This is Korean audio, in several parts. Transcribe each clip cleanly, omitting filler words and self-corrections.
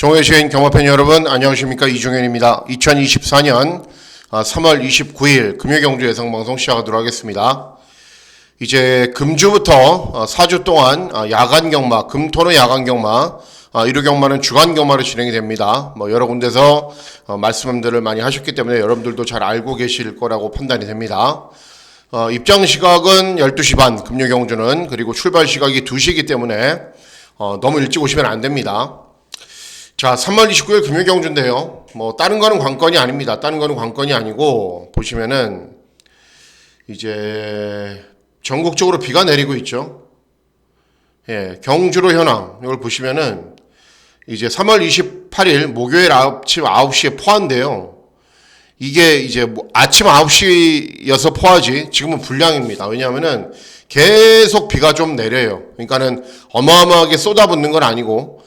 종회시인 경마팬 여러분 안녕하십니까, 이종현입니다. 2024년 3월 29일 금요경주 예상방송 시작하도록 하겠습니다. 이제 금주부터 4주 동안 야간경마, 금토는 야간경마, 일요경마는 주간경마로 진행이 됩니다. 여러 군데서 말씀들을 많이 하셨기 때문에 여러분들도 잘 알고 계실 거라고 판단이 됩니다. 입장 시각은 12시 반 금요경주는, 그리고 출발 시각이 2시이기 때문에 너무 일찍 오시면 안 됩니다. 자, 3월 29일 금요경주인데요. 다른 거는 관건이 아닙니다. 다른 거는 관건이 아니고, 보시면은, 이제, 전국적으로 비가 내리고 있죠. 예, 경주로 현황. 이걸 보시면은, 이제 3월 28일 목요일 아침 9시에 포화인데요. 이게 이제 아침 9시여서 포화지, 지금은 불량입니다. 왜냐하면은, 계속 비가 좀 내려요. 그러니까는 어마어마하게 쏟아붓는 건 아니고,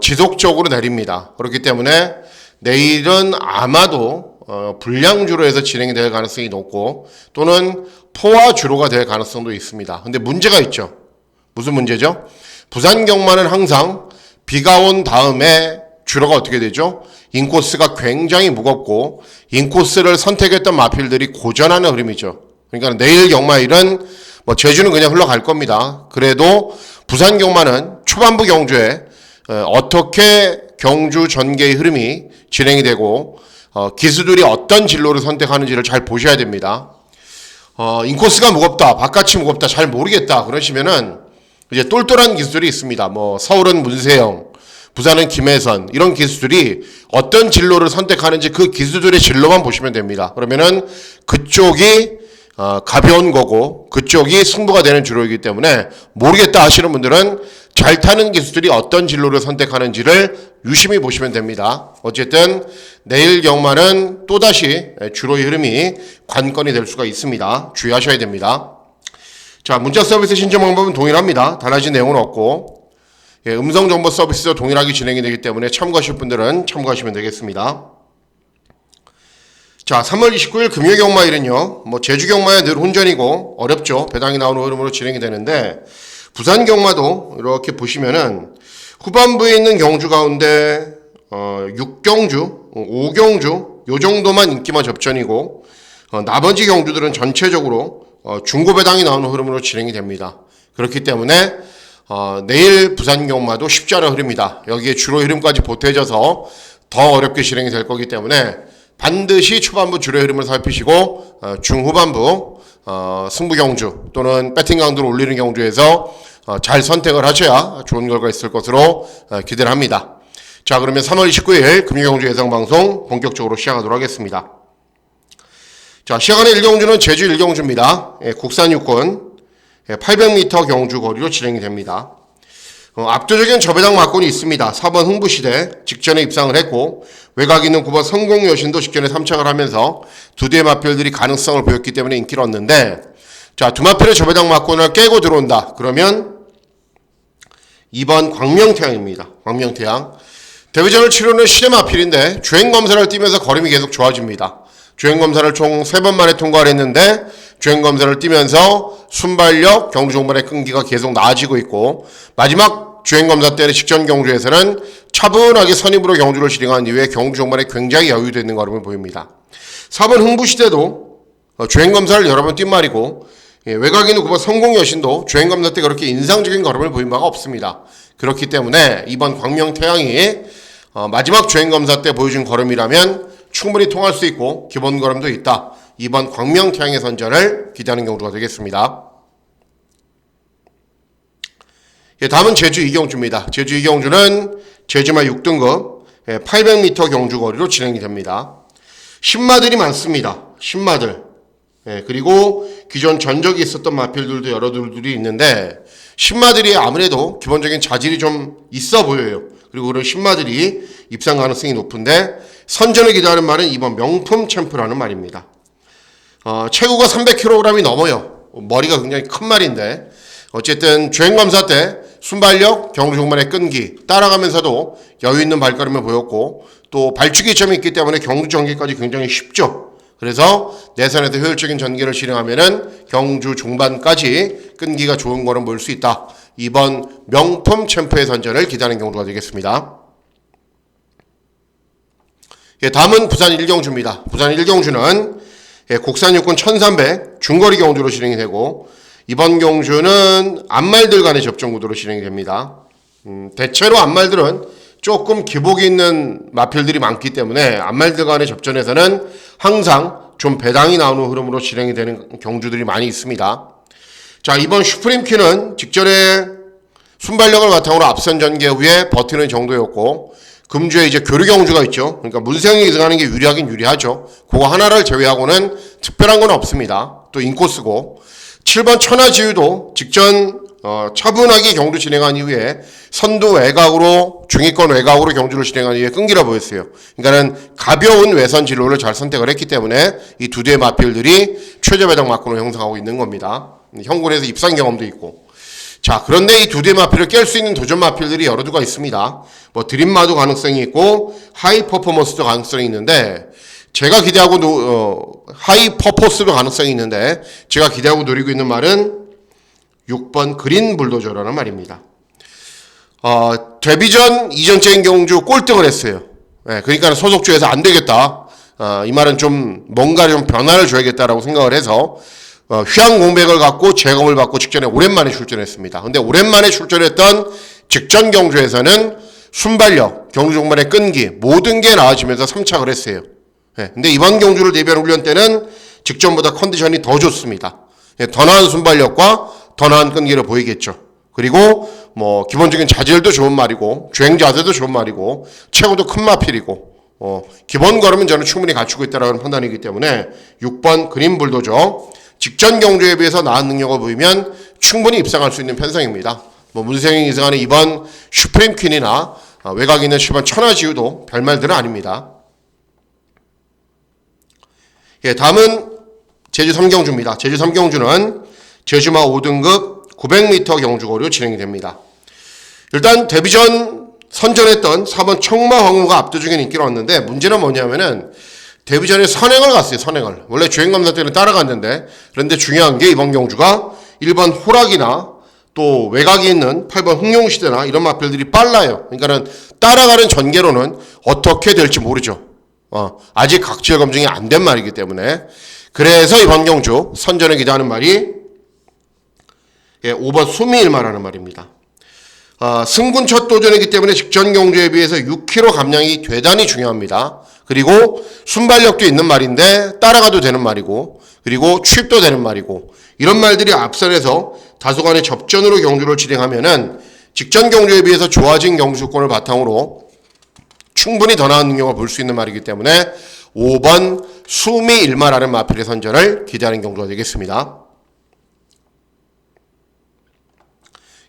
지속적으로 내립니다. 그렇기 때문에 내일은 아마도 불량주로 해서 진행이 될 가능성이 높고, 또는 포화주로가 될 가능성도 있습니다. 근데 문제가 있죠. 무슨 문제죠? 부산 경마는 항상 비가 온 다음에 주로가 어떻게 되죠? 인코스가 굉장히 무겁고 인코스를 선택했던 마필들이 고전하는 흐름이죠. 그러니까 내일 경마일은 제주는 그냥 흘러갈 겁니다. 그래도 부산 경마는 초반부 경주에 어떻게 경주 전개의 흐름이 진행이 되고 기수들이 어떤 진로를 선택하는지를 잘 보셔야 됩니다. 인코스가 무겁다, 바깥이 무겁다, 잘 모르겠다 그러시면은 이제 똘똘한 기수들이 있습니다. 서울은 문세영, 부산은 김혜선, 이런 기수들이 어떤 진로를 선택하는지 그 기수들의 진로만 보시면 됩니다. 그러면은 그쪽이 가벼운 거고 그쪽이 승부가 되는 주로이기 때문에 모르겠다 하시는 분들은 잘 타는 기수들이 어떤 진로를 선택하는지를 유심히 보시면 됩니다. 어쨌든 내일 경마는 또다시 주로의 흐름이 관건이 될 수가 있습니다. 주의하셔야 됩니다. 자, 문자 서비스 신청 방법은 동일합니다. 달라진 내용은 없고, 음성 정보 서비스도 동일하게 진행이 되기 때문에 참고하실 분들은 참고하시면 되겠습니다. 자, 3월 29일 금요경마일은요, 제주 경마야 늘 혼전이고 어렵죠. 배당이 나오는 흐름으로 진행이 되는데, 부산 경마도 이렇게 보시면은 후반부에 있는 경주 가운데 6경주, 5경주 요 정도만 인기만 접전이고, 나머지 경주들은 전체적으로 중고 배당이 나오는 흐름으로 진행이 됩니다. 그렇기 때문에 내일 부산 경마도 쉽지 않은 흐름이다. 여기에 주로 흐름까지 보태져서 더 어렵게 진행이 될 거기 때문에 반드시 초반부 주로의 흐름을 살피시고 중후반부 승부 경주 또는 배팅 강도를 올리는 경주에서 잘 선택을 하셔야 좋은 결과가 있을 것으로 기대를 합니다. 자, 그러면 3월 29일 금요경주 예상방송 본격적으로 시작하도록 하겠습니다. 자, 시작하는 1경주는 제주 1경주입니다. 국산 육군 800m 경주 거리로 진행이 됩니다. 압도적인 저배당 막권이 있습니다. 4번 흥부시대 직전에 입상을 했고, 외곽 있는 9번 성공여신도 직전에 3착을 하면서 두 대의 마필들이 가능성을 보였기 때문에 인기를 얻는데, 자, 두 마필의 저배당 막권을 깨고 들어온다. 그러면 2번 광명태양입니다. 광명태양. 데뷔전을 치르는 신의 마필인데 주행검사를 뛰면서 걸음이 계속 좋아집니다. 주행검사를 총 3번 만에 통과를 했는데 주행검사를 뛰면서 순발력, 경주 종반의 끈기가 계속 나아지고 있고, 마지막 주행검사 때의 직전 경주에서는 차분하게 선입으로 경주를 진행한 이후에 경주 종반에 굉장히 여유도 있는 걸음을 보입니다. 4번 흥부시대도 주행검사를 여러 번 뛴 말이고, 외곽에 있는 9번 성공여신도 주행검사 때 그렇게 인상적인 걸음을 보인 바가 없습니다. 그렇기 때문에 이번 광명태양이 마지막 주행검사 때 보여준 걸음이라면 충분히 통할 수 있고 기본 걸음도 있다. 이번 광명태양의 선전을 기대하는 경주가 되겠습니다. 다음은 제주 2경주입니다. 제주 2경주는 제주마 6등급 800m 경주 거리로 진행이 됩니다. 신마들이 많습니다. 신마들. 그리고 기존 전적이 있었던 마필들도 여러들이 있는데, 신마들이 아무래도 기본적인 자질이 좀 있어 보여요. 그리고 그런 신마들이 입상 가능성이 높은데, 선전을 기대하는 말은 이번 명품 챔프라는 말입니다. 체구가 300kg이 넘어요. 머리가 굉장히 큰 말인데, 어쨌든 주행검사 때 순발력, 경주 종반의 끈기 따라가면서도 여유 있는 발걸음을 보였고, 또 발주기 점이 있기 때문에 경주 전개까지 굉장히 쉽죠. 그래서 내선에서 효율적인 전개를 진행하면은 경주 종반까지 끈기가 좋은 거는 볼 수 있다. 이번 명품 챔프의 선전을 기대하는 경주가 되겠습니다. 예, 다음은 부산 1경주입니다. 부산 1경주는 예, 국산 육군 1300 중거리 경주로 진행이 되고 이번 경주는 암말들 간의 접전 구도로 진행이 됩니다. 대체로 암말들은 조금 기복이 있는 마필들이 많기 때문에 암말들 간의 접전에서는 항상 좀 배당이 나오는 흐름으로 진행이 되는 경주들이 많이 있습니다. 자, 이번 슈프림키는 직전에 순발력을 바탕으로 앞선 전개 후에 버티는 정도였고 금주에 이제 교류 경주가 있죠. 그러니까 문생이 이등하는 게 유리하긴 유리하죠. 그거 하나를 제외하고는 특별한 건 없습니다. 또 인코스고 7번 천하지유도 직전 차분하게 경주 진행한 이후에 선두 외곽으로 중위권 외곽으로 경주를 진행한 이후에 끈기라 보였어요. 그러니까는 가벼운 외선 진로를 잘 선택을 했기 때문에 이 두 대의 마필들이 최저 배당 막군을 형성하고 있는 겁니다. 형군에서 입상 경험도 있고. 자, 그런데 이 두 대 마필을 깰 수 있는 도전 마필들이 여러 두가 있습니다. 뭐 드림마도 가능성이 있고 하이 퍼포먼스도 가능성이 있는데 제가 기대하고 하이 퍼포스도 가능성이 있는데 제가 기대하고 노리고 있는 말은 6번 그린 불도저라는 말입니다. 데뷔전 이전적인 경주 꼴등을 했어요. 네, 그러니까 소속주에서 안 되겠다. 이 말은 좀 뭔가 좀 변화를 줘야겠다라고 생각을 해서 휴양 공백을 갖고 재검을 받고 직전에 오랜만에 출전했습니다. 근데 오랜만에 출전했던 직전 경주에서는 순발력, 경주 종반의 끈기 모든 게 나아지면서 3착을 했어요. 네, 근데 이번 경주를 대비한 훈련 때는 직전보다 컨디션이 더 좋습니다. 네, 더 나은 순발력과 더 나은 끈기를 보이겠죠. 그리고 뭐 기본적인 자질도 좋은 말이고 주행 자세도 좋은 말이고 체구도 큰 마필이고 기본 걸음은 저는 충분히 갖추고 있다는 판단이기 때문에 6번 그린 불도저 직전 경주에 비해서 나은 능력을 보이면 충분히 입상할 수 있는 편성입니다. 뭐 문생이 이승하는 이번 슈프림 퀸이나 외곽에 있는 7번 천하지유도 별말들은 아닙니다. 예, 다음은 제주 3경주입니다. 제주 3경주는 제주마 5등급 900m 경주거리로 진행이 됩니다. 일단 데뷔전 선전했던 4번 청마황후가 압도적인 인기를 얻는데 문제는 뭐냐면은 데뷔전에 선행을 갔어요. 선행을. 원래 주행감사 때는 따라갔는데 그런데 중요한 게 이번 경주가 1번 호락이나 또 외곽에 있는 8번 흥룡시대나 이런 마필들이 빨라요. 그러니까는 따라가는 전개로는 어떻게 될지 모르죠. 아직 각질 검증이 안 된 말이기 때문에 그래서 이번 경주 선전에 기대하는 말이 5번 수미일마라는 말입니다. 승군 첫 도전이기 때문에 직전 경주에 비해서 6kg 감량이 대단히 중요합니다. 그리고 순발력도 있는 말인데 따라가도 되는 말이고 그리고 취입도 되는 말이고 이런 말들이 앞선에서 다소간의 접전으로 경주를 진행하면은 직전 경주에 비해서 좋아진 경주권을 바탕으로 충분히 더 나은 능력을 볼 수 있는 말이기 때문에 5번 수미일마라는 마필의 선전을 기대하는 경주가 되겠습니다.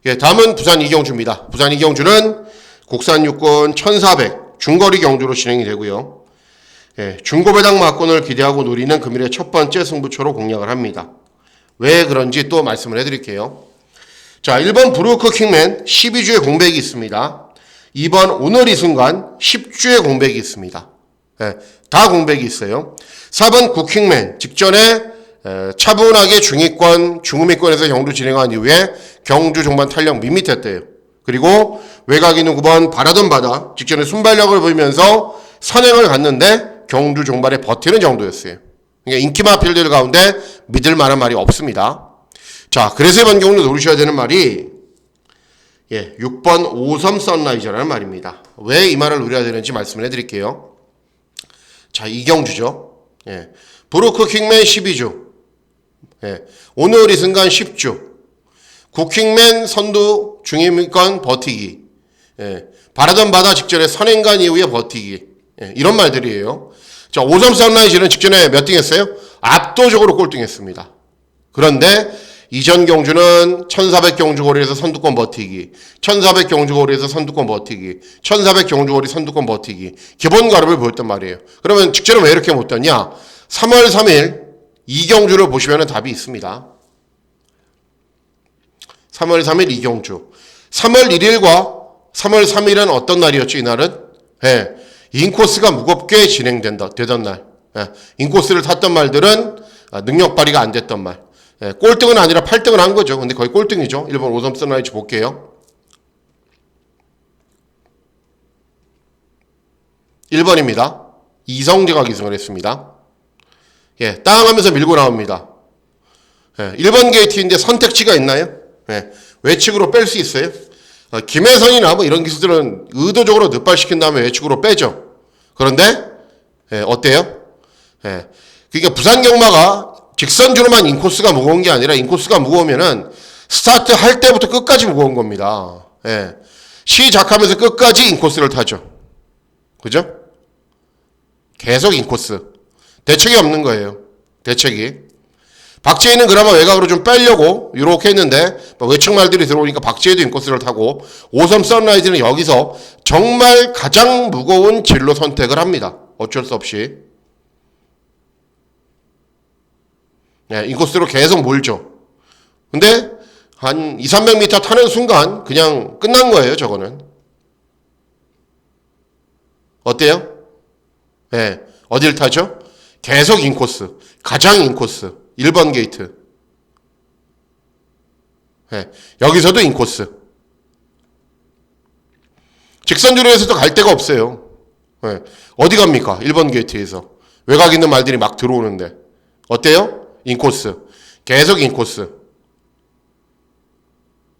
예, 다음은 부산 2경주입니다. 부산 2경주는 국산 육군 1400 중거리 경주로 진행이 되고요. 예, 중고배당 막권을 기대하고 노리는 금일의 첫 번째 승부처로 공략을 합니다. 왜 그런지 또 말씀을 해드릴게요. 자, 1번 브루크 킹맨 12주의 공백이 있습니다. 2번 오늘 이 순간 10주의 공백이 있습니다. 예, 다 공백이 있어요. 4번 구킹맨 직전에 차분하게 중위권, 중후미권에서 경주 진행한 이후에 경주 종반 탄력 밋밋했대요. 그리고 외곽에 있는 9번 바라던 바다 직전에 순발력을 보이면서 선행을 갔는데 경주 종반에 버티는 정도였어요. 그러니까 인기 마필들 가운데 믿을 만한 말이 없습니다. 자, 그래서 이번 경주 노리셔야 되는 말이 6번 오섬 선라이저라는 말입니다. 왜 이 말을 노려야 되는지 말씀을 해드릴게요. 자, 이 경주죠. 브루크 킹맨 12주. 오늘 이 순간 10주. 구킹맨 선두 중위권 버티기. 바라던 바다 직전에 선행간 이후에 버티기. 이런 말들이에요. 자, 오섬 선라이즈는 직전에 몇 등 했어요? 압도적으로 꼴등했습니다. 그런데 이전 경주는 1400 경주거리에서 선두권 버티기, 1400 경주거리에서 선두권 버티기, 1400 경주거리 선두권 버티기, 기본 가름을 보였단 말이에요. 그러면 직전에 왜 이렇게 못 떴냐? 3월 3일 이경주를 보시면 답이 있습니다. 3월 3일 이경주. 3월 1일과 3월 3일은 어떤 날이었죠, 이날은? 인코스가 무겁게 되던 날. 인코스를 탔던 말들은 능력 발휘가 안 됐던 말. 꼴등은 아니라 8등을 한 거죠. 근데 거의 꼴등이죠. 1번 오섬 선라이즈 볼게요. 1번입니다. 이성재가 기승을 했습니다. 예, 땅 하면서 밀고 나옵니다. 예, 1번 게이트인데 선택지가 있나요? 예, 외측으로 뺄 수 있어요? 김혜선이나 뭐 이런 기수들은 의도적으로 늑발시킨 다음에 외측으로 빼죠. 그런데 예, 어때요? 예, 그러니까 부산 경마가 직선주로만 인코스가 무거운 게 아니라 인코스가 무거우면은 스타트 할 때부터 끝까지 무거운 겁니다. 예, 시작하면서 끝까지 인코스를 타죠. 그죠? 계속 인코스. 대책이 없는 거예요. 대책이. 박재희는 그나마 외곽으로 좀 빼려고 이렇게 했는데 외측 말들이 들어오니까 박재희도 인코스를 타고 오섬 선라이즈는 여기서 정말 가장 무거운 진로 선택을 합니다. 어쩔 수 없이. 네, 인코스로 계속 몰죠. 근데 한 200-300m 타는 순간 그냥 끝난 거예요. 저거는. 어때요? 네, 어딜 타죠? 계속 인코스. 가장 인코스. 1번 게이트. 네, 여기서도 인코스. 직선주로에서도 갈 데가 없어요. 네, 어디 갑니까? 1번 게이트에서. 외곽 있는 말들이 막 들어오는데. 어때요? 인코스. 계속 인코스.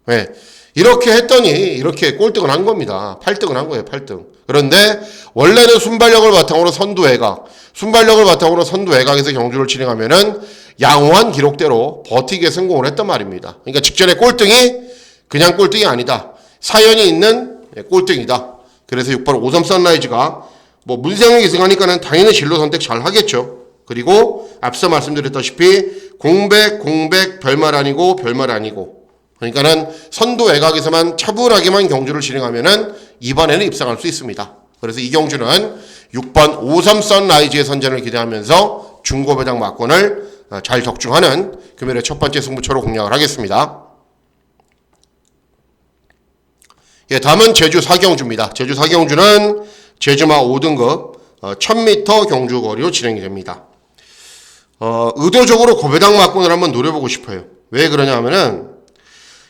네, 이렇게 했더니 이렇게 꼴등을 한 겁니다. 8등을 한 거예요. 8등. 그런데 원래는 순발력을 바탕으로 선두 외곽, 순발력을 바탕으로 선두 외곽에서 경주를 진행하면은 양호한 기록대로 버티기에 성공을 했단 말입니다. 그러니까 직전에 꼴등이 그냥 꼴등이 아니다. 사연이 있는 꼴등이다. 그래서 6번 오섬 선라이즈가 뭐 문생을 기승하니까는 당연히 진로 선택 잘 하겠죠. 그리고 앞서 말씀드렸다시피 공백, 별말 아니고 별말 아니고. 그러니까는 선두 외곽에서만 차분하게만 경주를 진행하면은 이번에는 입상할 수 있습니다. 그래서 이 경주는 6번 오섬 선라이즈의 선전을 기대하면서 중고배당 막권을 잘 적중하는 금요일의 첫 번째 승부처로 공략을 하겠습니다. 예, 다음은 제주 사경주입니다. 제주 사경주는 제주마 5등급 1000m 경주 거리로 진행이 됩니다. 의도적으로 고배당 막권을 한번 노려보고 싶어요. 왜 그러냐 하면은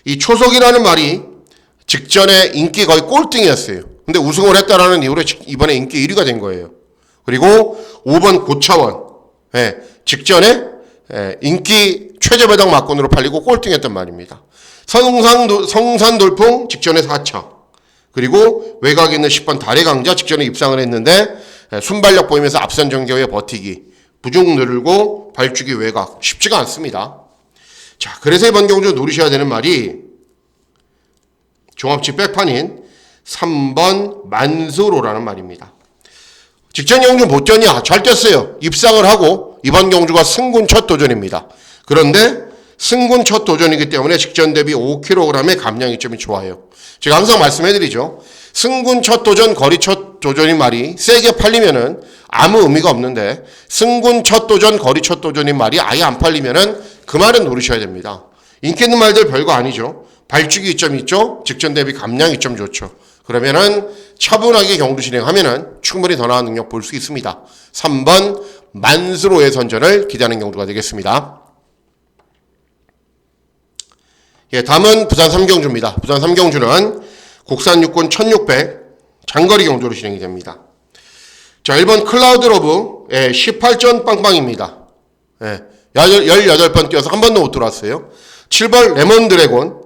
이 초석이라는 말이 직전에 인기 거의 꼴등이었어요. 근데 우승을 했다라는 이유로 이번에 인기 1위가 된 거예요. 그리고 5번 고차원. 예, 직전에 인기 최저배당 막권으로 팔리고 꼴등했단 말입니다. 성산돌풍 직전에 4차. 그리고 외곽에 있는 10번 달의 강자 직전에 입상을 했는데 순발력 보이면서 앞선 전개에 버티기. 부중 늘고 발주기 외곽. 쉽지가 않습니다. 자, 그래서 이번 경주 노리셔야 되는 말이 종합지 백판인 3번 만수로라는 말입니다. 직전 경주 못 뛰었냐? 잘 뛰었어요. 입상을 하고 이번 경주가 승군 첫 도전입니다. 그런데 승군 첫 도전이기 때문에 직전 대비 5kg의 감량 이점이 좋아요. 제가 항상 말씀해드리죠. 승군 첫 도전, 거리 첫 도전인 말이 세게 팔리면은 아무 의미가 없는데 승군 첫 도전, 거리 첫 도전인 말이 아예 안 팔리면은 그 말은 노리셔야 됩니다. 인기 있는 말들 별거 아니죠. 발주기 이점이 있죠. 직전 대비 감량 이점 좋죠. 그러면은 차분하게 경주 진행하면은 충분히 더 나은 능력 볼 수 있습니다. 3번 만수로의 선전을 기대하는 경주가 되겠습니다. 예, 다음은 부산 3경주입니다. 부산 3경주는 국산 육군 1600 장거리 경주로 진행이 됩니다. 자, 1번 클라우드 러브 18전 빵빵입니다. 18번 뛰어서 한 번도 못 들어왔어요. 7번 레몬 드래곤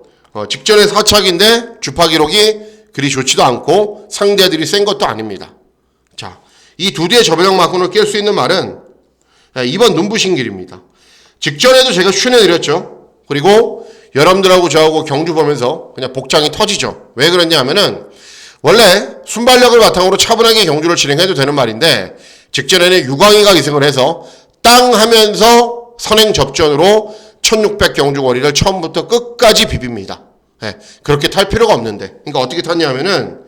직전에 4착인데 주파 기록이 그리 좋지도 않고 상대들이 센 것도 아닙니다. 자, 이 두 대의 저배당 막군을 깰 수 있는 말은 2번 눈부신 길입니다. 직전에도 제가 추천해드렸죠. 그리고 여러분들하고 저하고 경주 보면서 그냥 복장이 터지죠. 왜 그러냐 하면은 원래 순발력을 바탕으로 차분하게 경주를 진행해도 되는 말인데 직전에는 유광희가 기승을 해서 땅 하면서 선행 접전으로 1600 경주 거리를 처음부터 끝까지 비빕니다. 네, 그렇게 탈 필요가 없는데. 그러니까 어떻게 탔냐면은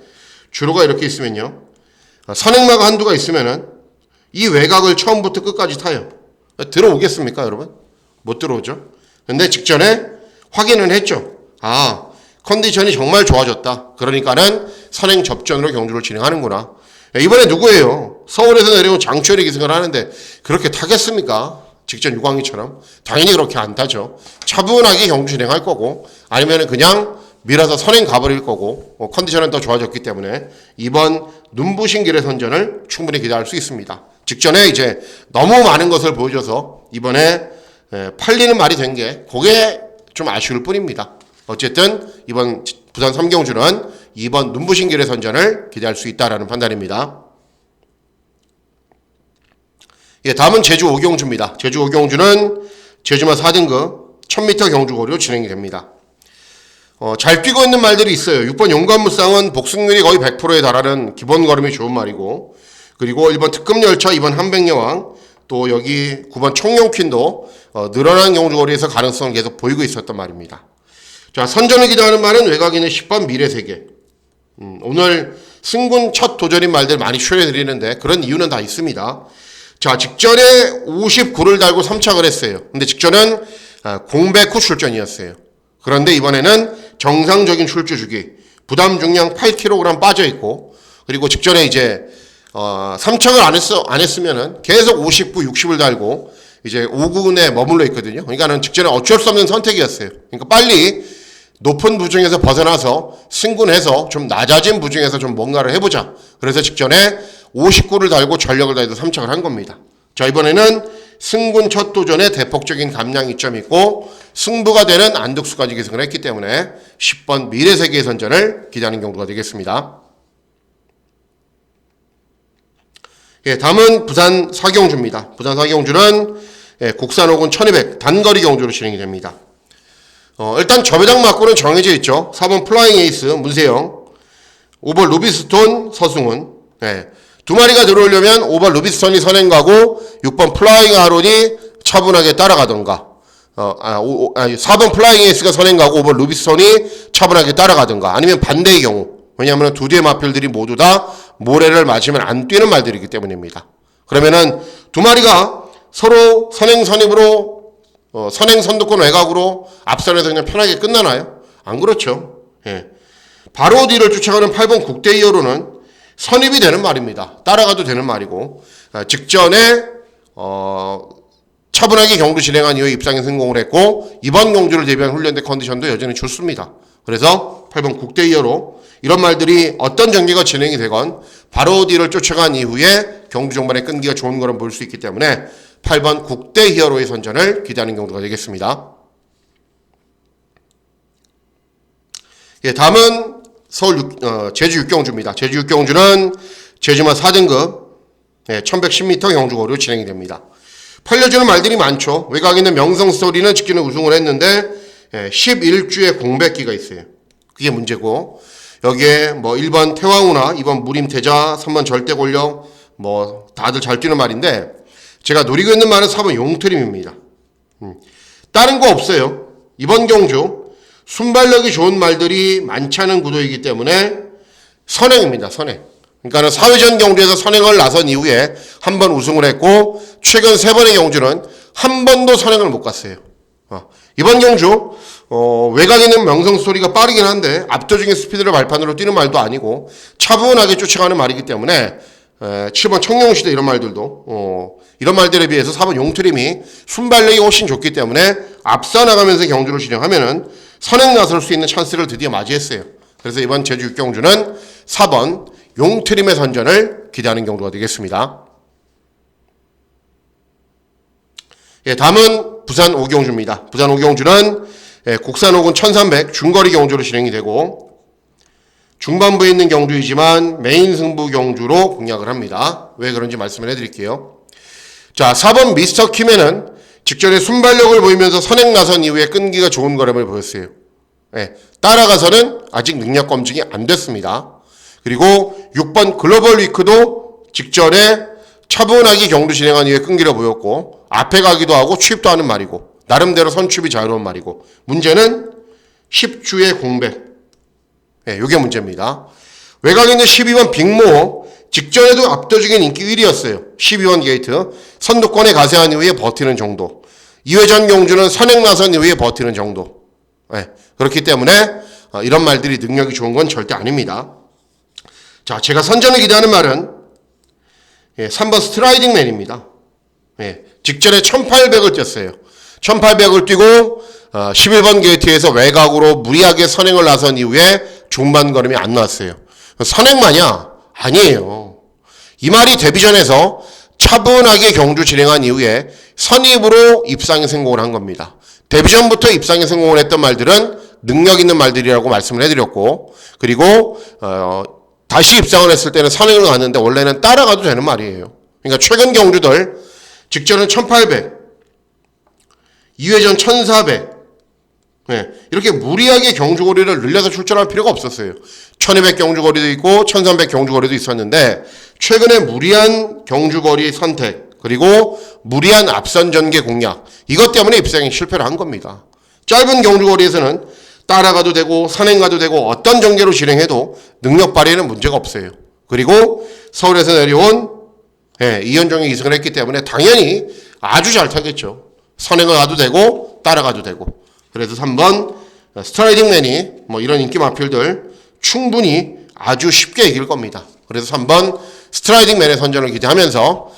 주로가 이렇게 있으면요. 선행마가 한두가 있으면은 이 외곽을 처음부터 끝까지 타요. 들어오겠습니까, 여러분? 못 들어오죠. 근데 직전에 확인을 했죠. 아, 컨디션이 정말 좋아졌다. 그러니까는 선행 접전으로 경주를 진행하는구나. 이번에 누구예요? 서울에서 내려온 장추열이 기승을 하는데 그렇게 타겠습니까? 직전 유광희처럼. 당연히 그렇게 안 타죠. 차분하게 경주 진행할 거고 아니면 그냥 밀어서 선행 가버릴 거고 컨디션은 더 좋아졌기 때문에 이번 눈부신 길의 선전을 충분히 기대할 수 있습니다. 직전에 이제 너무 많은 것을 보여줘서 이번에 팔리는 말이 된 게 그게 좀 아쉬울 뿐입니다. 어쨌든 이번 부산 3경주는 2번 눈부신 길의 선전을 기대할 수 있다라는 판단입니다. 예, 다음은 제주 5경주입니다. 제주 5경주는 제주마 4등급 1000m 경주거리로 진행이 됩니다. 잘 뛰고 있는 말들이 있어요. 6번 용감무쌍은 복승률이 거의 100%에 달하는 기본 걸음이 좋은 말이고, 그리고 1번 특급열차, 2번 한백여왕, 또 여기 9번 청룡퀸도 늘어난 경주거리에서 가능성을 계속 보이고 있었단 말입니다. 자, 선전을 기대하는 말은 외곽인의 10번 미래세계. 오늘 승군 첫 도전인 말들 많이 추천해드리는데 그런 이유는 다 있습니다. 자, 직전에 59를 달고 3착을 했어요. 근데 직전은 공백 후 출전이었어요. 그런데 이번에는 정상적인 출주 주기, 부담 중량 8kg 빠져있고, 그리고 직전에 이제 3착을 안 했으면은 계속 59, 60을 달고 이제 5군에 머물러 있거든요. 그러니까는 직전에 어쩔 수 없는 선택이었어요. 그러니까 빨리 높은 부중에서 벗어나서 승군해서 좀 낮아진 부중에서 좀 뭔가를 해보자. 그래서 직전에 59를 달고 전력을 다해서 3착을 한 겁니다. 자, 이번에는 승군 첫 도전에 대폭적인 감량 이점이 있고 승부가 되는 안덕수까지 계승을 했기 때문에 10번 미래세계의 선전을 기대하는 경우가 되겠습니다. 예, 다음은 부산 4경주입니다. 부산 4경주는 국산 5군 1200 단거리 경주로 진행이 됩니다. 일단 저배당 막고는 정해져 있죠. 4번 플라잉 에이스 문세영, 5번 루비스톤 서승훈. 두 마리가 들어오려면 5번 루비스톤이 선행가고 6번 플라잉 아론이 차분하게 따라가던가, 4번 플라잉 에이스가 선행가고 5번 루비스톤이 차분하게 따라가던가, 아니면 반대의 경우. 왜냐하면 두 대의 마필들이 모두 다 모래를 맞으면 안 뛰는 말들이기 때문입니다. 그러면은 두 마리가 서로 선행 선입으로 선행 선두권 외곽으로 앞선에서 그냥 편하게 끝나나요? 안 그렇죠. 예. 바로 뒤를 쫓아가는 8번 국대이어로는 선입이 되는 말입니다. 따라가도 되는 말이고, 직전에 차분하게 경주 진행한 이후에 입상에 성공을 했고 이번 경주를 대비한 훈련대 컨디션도 여전히 좋습니다. 그래서 8번 국대이어로 이런 말들이 어떤 전개가 진행이 되건 바로 뒤를 쫓아간 이후에 경주 종반의 끈기가 좋은 거는 볼 수 있기 때문에 8번 국대 히어로의 선전을 기대하는 경우가 되겠습니다. 예, 다음은 제주 6경주입니다. 제주 6경주는 제주마 4등급 1110m 경주거리로 진행이 됩니다. 팔려주는 말들이 많죠. 외곽에 있는 명성스토리는 직전에 우승을 했는데 11주의 공백기가 있어요. 그게 문제고, 여기에 뭐 1번 태왕우나 2번 무림태자, 3번 절대권력, 뭐 다들 잘 뛰는 말인데 제가 노리고 있는 말은 4번 용트림입니다. 다른 거 없어요. 이번 경주 순발력이 좋은 말들이 많지 않은 구도이기 때문에 선행입니다. 선행. 그러니까 사회전 경주에서 선행을 나선 이후에 한 번 우승을 했고 최근 3번의 경주는 한 번도 선행을 못 갔어요. 이번 경주 외곽에 있는 명성스토리가 빠르긴 한데 압도적인 스피드를 발판으로 뛰는 말도 아니고 차분하게 쫓아가는 말이기 때문에 7번 청룡시대 이런 말들도 이런 말들에 비해서 4번 용트림이 순발력이 훨씬 좋기 때문에 앞서 나가면서 경주를 진행하면은 선행 나설 수 있는 찬스를 드디어 맞이했어요. 그래서 이번 제주 6경주는 4번 용트림의 선전을 기대하는 경주가 되겠습니다. 예, 다음은 부산 5경주입니다. 부산 5경주는 국산 5군 1300 중거리 경주로 진행이 되고 중반부에 있는 경주이지만 메인 승부 경주로 공략을 합니다. 왜 그런지 말씀을 해드릴게요. 자, 4번 미스터 킴에는 직전에 순발력을 보이면서 선행 나선 이후에 끈기가 좋은 걸음을 보였어요. 따라가서는 아직 능력 검증이 안 됐습니다. 그리고 6번 글로벌 위크도 직전에 차분하게 경주 진행한 이후에 끈기를 보였고 앞에 가기도 하고 취입도 하는 말이고 나름대로 선취입이 자유로운 말이고 문제는 10주의 공백. 요게 문제입니다. 외곽에 있는 12번 빅모 직전에도 압도적인 인기 1위였어요. 12번 게이트 선두권에 가세한 이후에 버티는 정도. 2회전 경주는 선행 나선 이후에 버티는 정도. 그렇기 때문에 이런 말들이 능력이 좋은 건 절대 아닙니다. 자, 제가 선전을 기대하는 말은 3번 스트라이딩맨입니다. 직전에 1800을 뛰었어요. 1800을 뛰고 11번 게이트에서 외곽으로 무리하게 선행을 나선 이후에 중반 걸음이 안 나왔어요. 선행마냐? 아니에요. 이 말이 데뷔전에서 차분하게 경주 진행한 이후에 선입으로 입상에 성공을 한 겁니다. 데뷔 전부터 입상에 성공을 했던 말들은 능력 있는 말들이라고 말씀을 해드렸고, 그리고 다시 입상을 했을 때는 선행을 갔는데 원래는 따라가도 되는 말이에요. 그러니까 최근 경주들 직전은 1800, 2회전 1400, 네, 이렇게 무리하게 경주거리를 늘려서 출전할 필요가 없었어요. 1200 경주거리도 있고 1300 경주거리도 있었는데 최근에 무리한 경주거리 선택, 그리고 무리한 앞선 전개 공략, 이것 때문에 입상에 실패를 한 겁니다. 짧은 경주거리에서는 따라가도 되고 선행 가도 되고 어떤 전개로 진행해도 능력 발휘에는 문제가 없어요. 그리고 서울에서 내려온 이현종이 2승을 했기 때문에 당연히 아주 잘 타겠죠. 선행을 가도 되고 따라가도 되고. 그래서 3번 스트라이딩맨이 이런 인기 마필들 충분히 아주 쉽게 이길 겁니다. 그래서 3번 스트라이딩맨의 선전을 기대하면서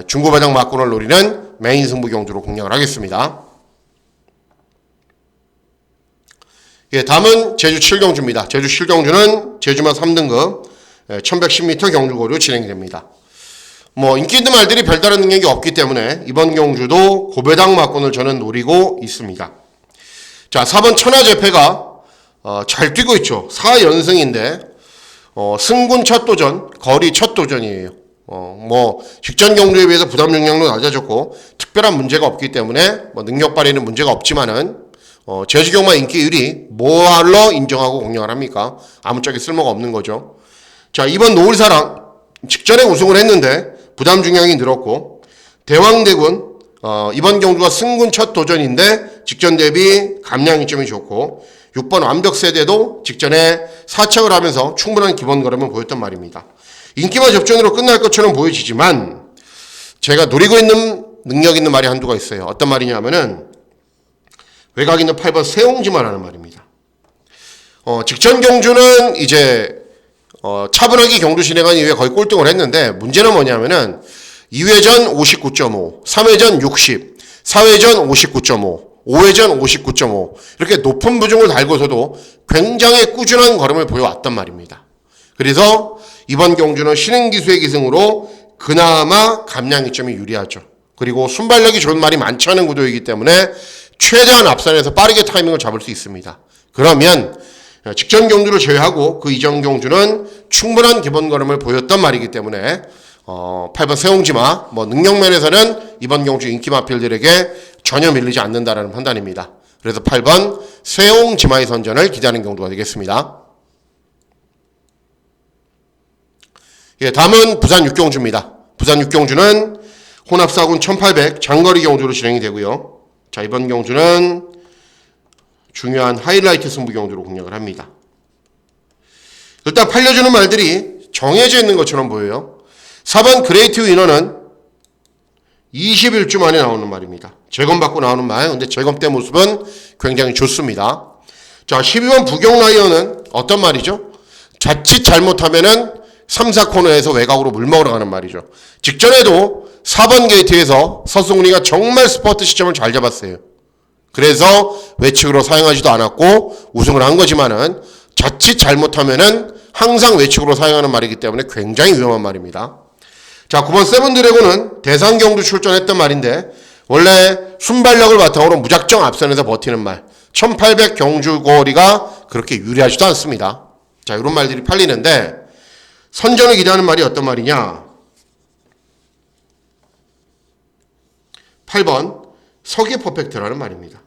중고배당 막군을 노리는 메인 승부 경주로 공략을 하겠습니다. 예, 다음은 제주 7경주입니다. 제주 7경주는 제주마 3등급 1110m 경주거리로 진행이 됩니다. 인기 있는 말들이 별다른 능력이 없기 때문에 이번 경주도 고배당 막군을 저는 노리고 있습니다. 자, 4번 천하제패가 잘 뛰고 있죠. 4연승인데 승군 첫 도전, 거리 첫 도전이에요. 직전 경주에 비해서 부담 능력도 낮아졌고 특별한 문제가 없기 때문에 능력 발휘는 문제가 없지만은 제주경마 인기 1위 뭐하러 인정하고 공략을 합니까? 아무짝에 쓸모가 없는 거죠. 자, 이번 노을사랑 직전에 우승을 했는데 부담 중량이 늘었고, 대왕대군 이번 경주가 승군 첫 도전인데 직전 대비 감량 이점이 좋고, 6번 완벽세대도 직전에 사척을 하면서 충분한 기본 걸음을 보였단 말입니다. 인기만 접전으로 끝날 것처럼 보여지지만 제가 노리고 있는 능력 있는 말이 한두가 있어요. 어떤 말이냐면은 외곽 있는 8번 세옹지마라는 말입니다. 직전 경주는 이제 차분하게 경주 진행한 이후에 거의 꼴등을 했는데 문제는 뭐냐면은 2회전 59.5, 3회전 60, 4회전 59.5, 5회전 59.5 이렇게 높은 부중을 달고서도 굉장히 꾸준한 걸음을 보여왔단 말입니다. 그래서 이번 경주는 신흥기수의 기승으로 그나마 감량 이점이 유리하죠. 그리고 순발력이 좋은 말이 많지 않은 구도이기 때문에 최대한 앞선에서 빠르게 타이밍을 잡을 수 있습니다. 그러면 직전 경주를 제외하고 그 이전 경주는 충분한 기본 걸음을 보였단 말이기 때문에 8번 세옹지마 능력면에서는 이번 경주 인기 마필들에게 전혀 밀리지 않는다라는 판단입니다. 그래서 8번 세옹지마의 선전을 기대하는 경주가 되겠습니다. 예, 다음은 부산 6경주입니다. 부산 6경주는 혼합사군 1800 장거리 경주로 진행이 되고요. 자, 이번 경주는 중요한 하이라이트 승부 경주로 공략을 합니다. 일단 팔려주는 말들이 정해져 있는 것처럼 보여요. 4번 그레이트 위너는 21주 만에 나오는 말입니다. 재검받고 나오는 말. 근데 재검 때 모습은 굉장히 좋습니다. 자, 12번 부경라이언은 어떤 말이죠? 자칫 잘못하면은 3, 4코너에서 외곽으로 물먹으러 가는 말이죠. 직전에도 4번 게이트에서 서승훈이가 정말 스퍼트 시점을 잘 잡았어요. 그래서 외측으로 사용하지도 않았고 우승을 한 거지만은 자칫 잘못하면은 항상 외측으로 사용하는 말이기 때문에 굉장히 위험한 말입니다. 자, 9번 세븐드래곤은 대상경주 출전했던 말인데 원래 순발력을 바탕으로 무작정 앞선에서 버티는 말, 1800 경주거리가 그렇게 유리하지도 않습니다. 자, 이런 말들이 팔리는데 선전을 기대하는 말이 어떤 말이냐? 8번 서기 퍼펙트라는 말입니다.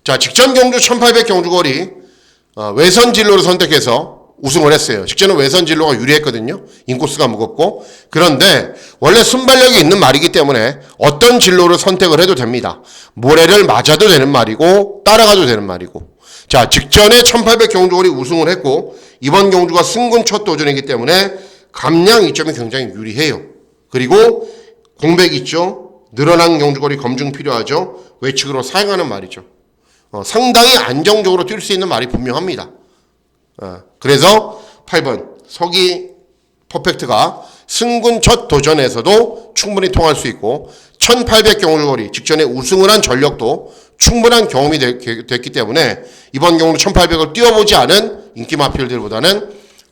자, 직전 경주 1800 경주거리 외선 진로를 선택해서 우승을 했어요. 직전은 외선 진로가 유리했거든요. 인코스가 무겁고. 그런데 원래 순발력이 있는 말이기 때문에 어떤 진로를 선택을 해도 됩니다. 모래를 맞아도 되는 말이고 따라가도 되는 말이고. 자, 직전에 1800 경주거리 우승을 했고 이번 경주가 승군 첫 도전이기 때문에 감량 이점이 굉장히 유리해요. 그리고 공백 있죠. 늘어난 경주거리 검증 필요하죠. 외측으로 사용하는 말이죠. 상당히 안정적으로 뛸 수 있는 말이 분명합니다. 그래서 8번 서기 퍼펙트가 승군 첫 도전에서도 충분히 통할 수 있고 1800 경주거리 직전에 우승을 한 전력도 충분한 경험이 됐기 때문에 이번 경주 1800을 뛰어보지 않은 인기 마필들보다는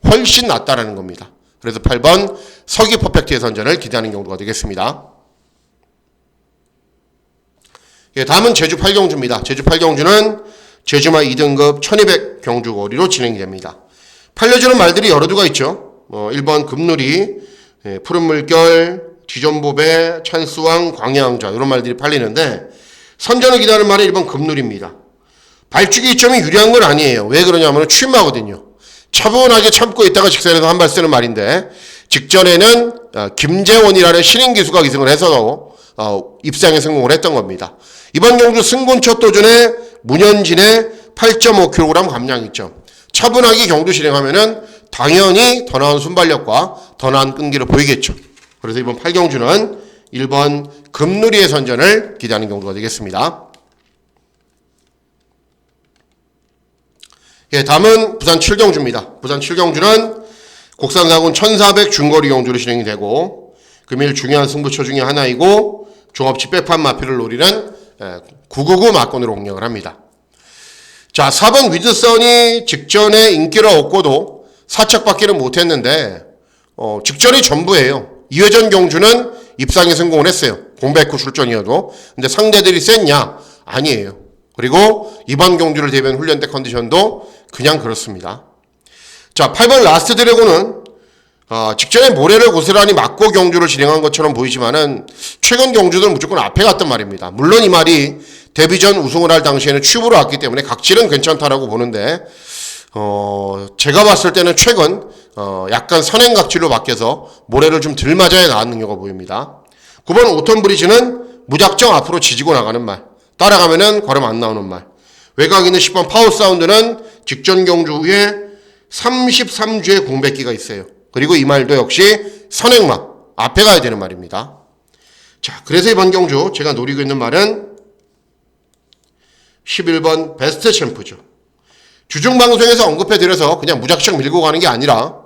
훨씬 낫다라는 겁니다. 그래서 8번 서기 퍼펙트의 선전을 기대하는 경주가 되겠습니다. 예, 다음은 제주 8경주입니다. 제주 8경주는 제주마 2등급 1200 경주거리로 진행이 됩니다. 팔려주는 말들이 여러 두가 있죠. 1번 금누리, 푸른 물결, 지존보배, 찬스왕, 광야왕자 이런 말들이 팔리는데 선전을 기다리는 말은 1번 금누리입니다. 발주기 이점이 유리한 건 아니에요. 왜 그러냐면 취마거든요. 차분하게 참고 있다가 직선에서 한 발 쓰는 말인데 직전에는 김재원이라는 신인 기수가 기승을 해서 입상에 성공을 했던 겁니다. 이번 경주 승군 첫 도전에 문현진의 8.5kg 감량 있죠. 차분하게 경주 실행하면은 당연히 더 나은 순발력과 더 나은 끈기를 보이겠죠. 그래서 이번 8경주는 1번 금누리의 선전을 기대하는 경주가 되겠습니다. 예, 다음은 부산 7경주입니다. 부산 7경주는 곡산사군 1400 중거리 경주로 진행이 되고 금일 중요한 승부처 중에 하나이고 종합치 빼판 마피를 노리는 999 막권으로 공략을 합니다. 자, 4번 위드선이 직전에 인기를 얻고도 4착밖에는 못했는데 직전이 전부예요. 2회전 경주는 입상에 성공을 했어요. 공백후 출전이어도. 근데 상대들이 셌냐? 아니에요. 그리고 이번 경주를 대비한 훈련 때 컨디션도 그냥 그렇습니다. 자, 8번 라스트 드래곤은 직전에 모래를 고스란히 맞고 경주를 진행한 것처럼 보이지만은 최근 경주들은 무조건 앞에 갔단 말입니다. 물론 이 말이 데뷔전 우승을 할 당시에는 튜브로 왔기 때문에 각질은 괜찮다라고 보는데 제가 봤을 때는 최근 약간 선행 각질로 바뀌어서 모래를 좀 덜 맞아야 나왔는 경우가 보입니다. 9번 오턴 브리지는 무작정 앞으로 지지고 나가는 말, 따라가면은 걸음 안 나오는 말. 외곽 있는 10번 파워 사운드는 직전 경주 후에 33주의 공백기가 있어요. 그리고 이 말도 역시 선행마, 앞에 가야 되는 말입니다. 자, 그래서 이번 경주 제가 노리고 있는 말은 11번 베스트 챔프죠. 주중방송에서 언급해드려서 그냥 무작정 밀고 가는 게 아니라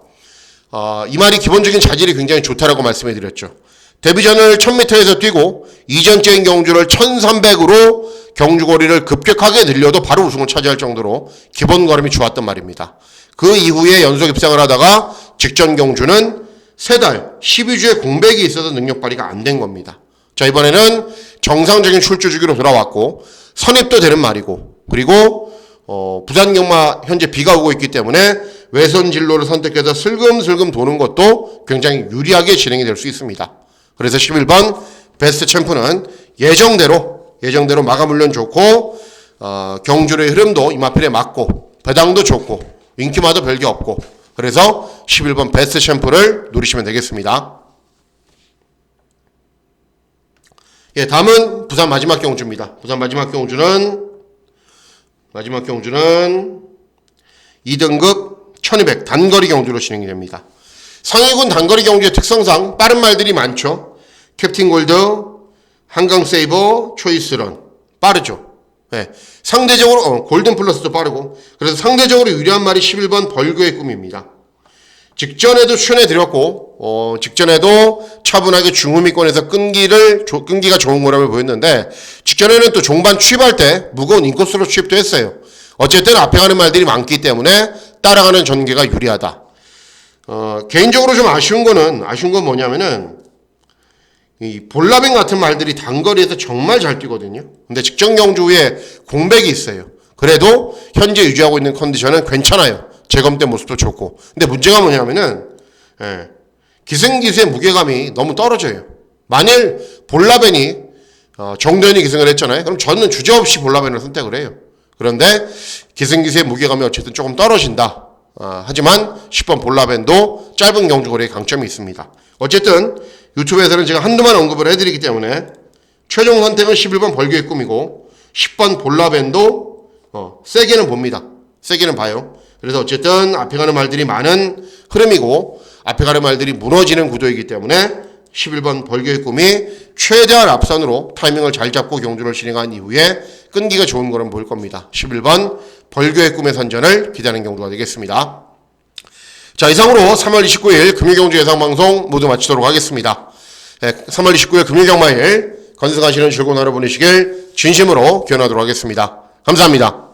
이 말이 기본적인 자질이 굉장히 좋다라고 말씀해드렸죠. 데뷔전을 1000m에서 뛰고 이전적인 경주를 1300으로 경주거리를 급격하게 늘려도 바로 우승을 차지할 정도로 기본 걸음이 좋았단 말입니다. 그 이후에 연속 입상을 하다가 직전 경주는 3달 12주의 공백이 있어서 능력 발휘가 안 된 겁니다. 자, 이번에는 정상적인 출주 주기로 돌아왔고 선입도 되는 말이고 그리고 부산 경마 현재 비가 오고 있기 때문에 외선 진로를 선택해서 슬금슬금 도는 것도 굉장히 유리하게 진행이 될 수 있습니다. 그래서 11번 베스트 챔프는 예정대로 마감 훈련 좋고 경주의 흐름도 이마필에 맞고 배당도 좋고 인기마도 별게 없고 그래서 11번 베스트 챔프를 노리시면 되겠습니다. 예, 다음은 부산 마지막 경주입니다. 부산 마지막 경주는 2등급 1200 단거리 경주로 진행이 됩니다. 상위군 단거리 경주의 특성상 빠른 말들이 많죠. 캡틴 골드, 한강 세이버, 초이스런 빠르죠. 네. 상대적으로 골든 플러스도 빠르고 그래서 상대적으로 유리한 말이 11번 벌교의 꿈입니다. 직전에도 추천해드렸고 직전에도 차분하게 중후미권에서 끈기가 좋은 거라고 보였는데 직전에는 또 종반 취입할 때 무거운 인코스로 취입도 했어요. 어쨌든 앞에 가는 말들이 많기 때문에 따라가는 전개가 유리하다. 개인적으로 좀 아쉬운 건 뭐냐면은 이 볼라벤 같은 말들이 단거리에서 정말 잘 뛰거든요. 근데 직전 경주 후에 공백이 있어요. 그래도 현재 유지하고 있는 컨디션은 괜찮아요. 재검된 모습도 좋고. 근데 문제가 뭐냐면은 기승기수의 무게감이 너무 떨어져요. 만일 볼라벤이 정도현이 기승을 했잖아요. 그럼 저는 주저없이 볼라벤을 선택을 해요. 그런데 기승기수의 무게감이 어쨌든 조금 떨어진다. 하지만 10번 볼라벤도 짧은 경주거리에 강점이 있습니다. 어쨌든 유튜브에서는 제가 한두만 언급을 해드리기 때문에 최종 선택은 11번 벌교의 꿈이고 10번 볼라벤도 세게는 봅니다. 세게는 봐요. 그래서 어쨌든 앞에 가는 말들이 많은 흐름이고 앞에 가는 말들이 무너지는 구도이기 때문에 11번 벌교의 꿈이 최대한 앞선으로 타이밍을 잘 잡고 경주를 진행한 이후에 끈기가 좋은 거는 보일 겁니다. 11번 벌교의 꿈의 선전을 기대하는 경주가 되겠습니다. 자, 이상으로 3월 29일 금요경주 예상방송 모두 마치도록 하겠습니다. 3월 29일 금요경마일 건승하시는 즐거운 하루 보내시길 진심으로 기원하도록 하겠습니다. 감사합니다.